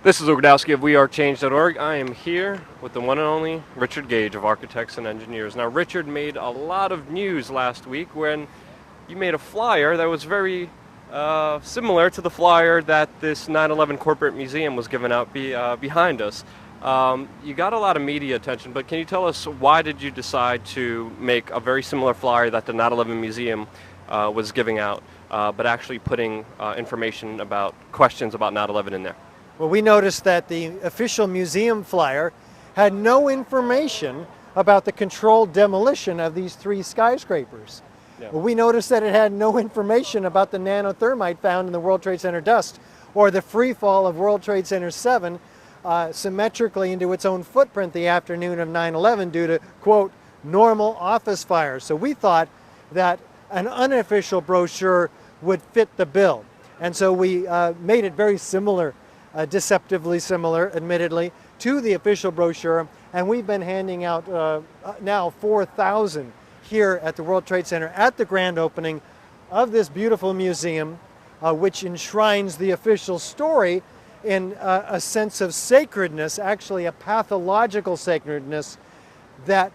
This is Luke Rudkowski of Wearechange.org. I am here with the one and only Richard Gage of Architects and Engineers. Now, Richard made a lot of news last week when you made a flyer that was very similar to the flyer that this 9/11 corporate museum was giving out behind us. You got a lot of media attention, but can you tell us why did you decide to make a very similar flyer that the 9/11 museum was giving out, but actually putting information about questions about 9/11 in there? Well, we noticed that the official museum flyer had no information about the controlled demolition of these 3 skyscrapers. Yeah. Well, we noticed that it had no information about the nanothermite found in the World Trade Center dust or the free fall of World Trade Center 7 symmetrically into its own footprint the afternoon of 9/11 due to, quote, normal office fires. So we thought that an unofficial brochure would fit the bill. And so we made it very similar, deceptively similar, admittedly, to the official brochure, and we've been handing out now 4,000 here at the World Trade Center at the grand opening of this beautiful museum, which enshrines the official story in a sense of sacredness, actually a pathological sacredness that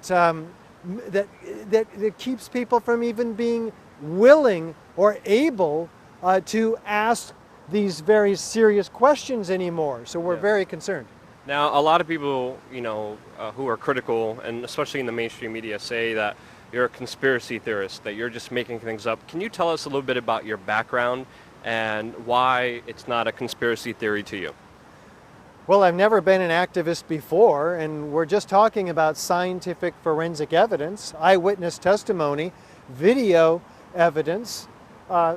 keeps people from even being willing or able to ask these very serious questions anymore. So we're very concerned. Now, a lot of people, who are critical, and especially in the mainstream media, say that you're a conspiracy theorist, that you're just making things up. Can you tell us a little bit about your background and why it's not a conspiracy theory to you? Well, I've never been an activist before, and we're just talking about scientific forensic evidence, eyewitness testimony, video evidence.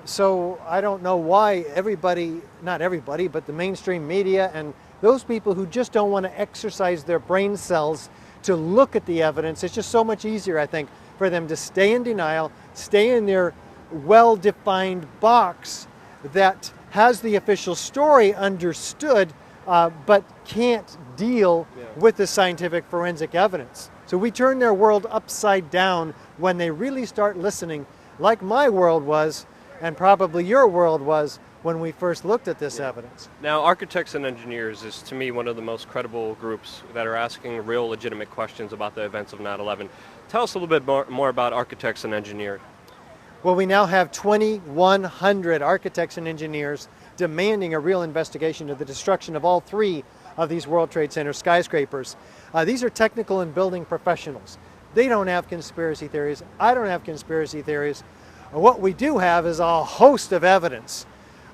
So I don't know why everybody, not everybody, but the mainstream media and those people who just don't want to exercise their brain cells to look at the evidence, it's just so much easier, I think, for them to stay in denial, stay in their well-defined box that has the official story understood, but can't deal with the scientific forensic evidence. So we turn their world upside down when they really start listening, like my world was, and probably your world was when we first looked at this evidence. Now, Architects and Engineers is, to me, one of the most credible groups that are asking real legitimate questions about the events of 9/11. Tell us a little bit more about Architects and Engineers. Well, we now have 2,100 architects and engineers demanding a real investigation of the destruction of all 3 of these World Trade Center skyscrapers. These are technical and building professionals. They don't have conspiracy theories. I don't have conspiracy theories. What we do have is a host of evidence.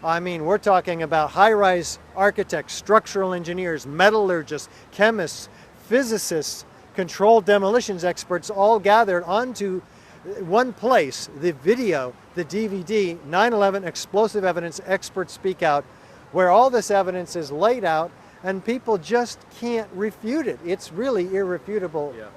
I mean, we're talking about high-rise architects, structural engineers, metallurgists, chemists, physicists, controlled demolitions experts, all gathered onto one place, the video, the DVD, 9/11 Explosive Evidence Experts Speak Out, where all this evidence is laid out and people just can't refute it. It's really irrefutable. Yeah.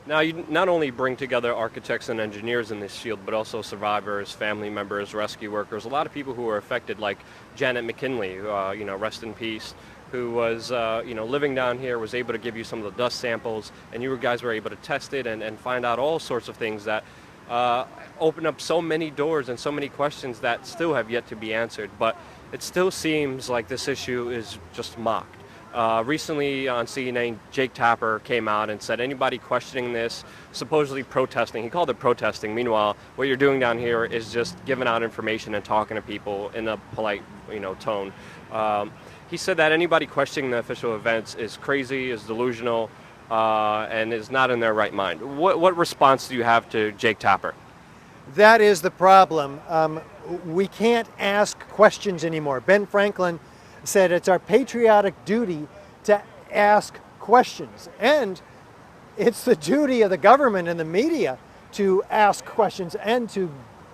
Now, you not only bring together architects and engineers in this field, but also survivors, family members, rescue workers, a lot of people who were affected, like Janet McKinley, rest in peace, who was, living down here, was able to give you some of the dust samples, and you guys were able to test it and find out all sorts of things that open up so many doors and so many questions that still have yet to be answered. But it still seems like this issue is just mocked. Recently on CNN, Jake Tapper came out and said anybody questioning this, supposedly protesting, he called it protesting. Meanwhile, what you're doing down here is just giving out information and talking to people in a polite, tone. He said that anybody questioning the official events is crazy, is delusional, and is not in their right mind. What response do you have to Jake Tapper? That is the problem. We can't ask questions anymore. Ben Franklin said it's our patriotic duty to ask questions, and it's the duty of the government and the media to ask questions and to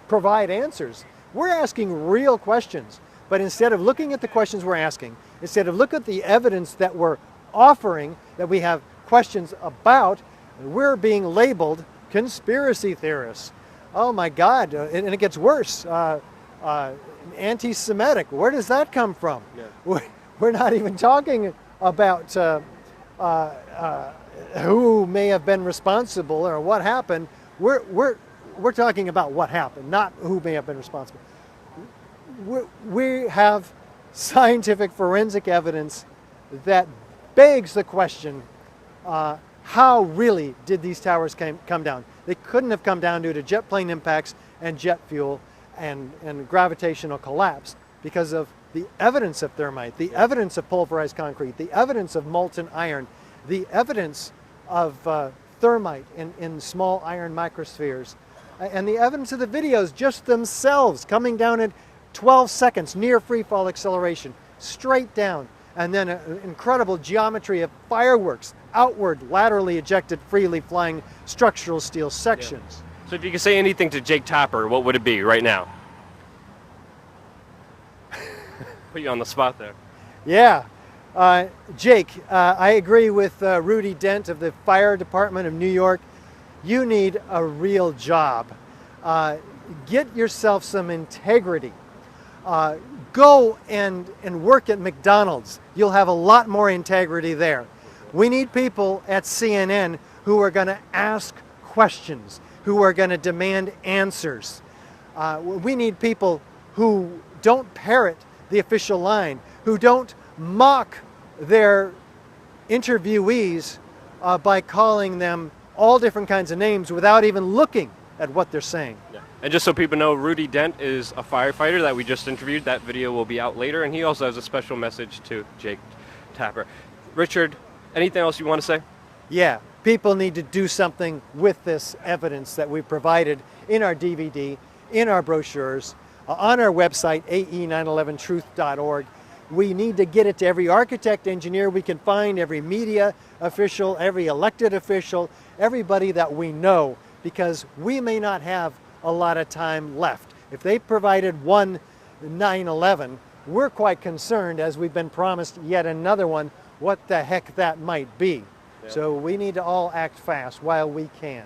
provide answers. We're asking real questions, but instead of looking at the questions we're asking, instead of looking at the evidence that we're offering, that we have questions about, we're being labeled conspiracy theorists. Oh my God, and it gets worse. Anti-Semitic, where does that come from? Yeah. We're not even talking about who may have been responsible or what happened. We're talking about what happened, not who may have been responsible. We have scientific forensic evidence that begs the question, how really did these towers come down? They couldn't have come down due to jet plane impacts and jet fuel and gravitational collapse because of the evidence of thermite, the evidence of pulverized concrete, the evidence of molten iron, the evidence of thermite in small iron microspheres, and the evidence of the videos just themselves coming down at 12 seconds, near free fall acceleration, straight down, and then an incredible geometry of fireworks, outward, laterally ejected, freely flying structural steel sections. Yeah. So if you could say anything to Jake Tapper, what would it be right now? Put you on the spot there. Yeah. Jake, I agree with Rudy Dent of the Fire Department of New York. You need a real job. Get yourself some integrity. Go and work at McDonald's. You'll have a lot more integrity there. We need people at CNN who are going to ask questions, who are going to demand answers. We need people who don't parrot the official line, who don't mock their interviewees by calling them all different kinds of names without even looking at what they're saying. Yeah. And just so people know, Rudy Dent is a firefighter that we just interviewed. That video will be out later, and he also has a special message to Jake Tapper. Richard, anything else you want to say? Yeah, people need to do something with this evidence that we provided in our DVD, in our brochures, on our website, ae911truth.org. We need to get it to every architect, engineer we can find, every media official, every elected official, everybody that we know, because we may not have a lot of time left. If they provided one 9/11, we're quite concerned, as we've been promised yet another one, what the heck that might be. Yeah. So we need to all act fast while we can.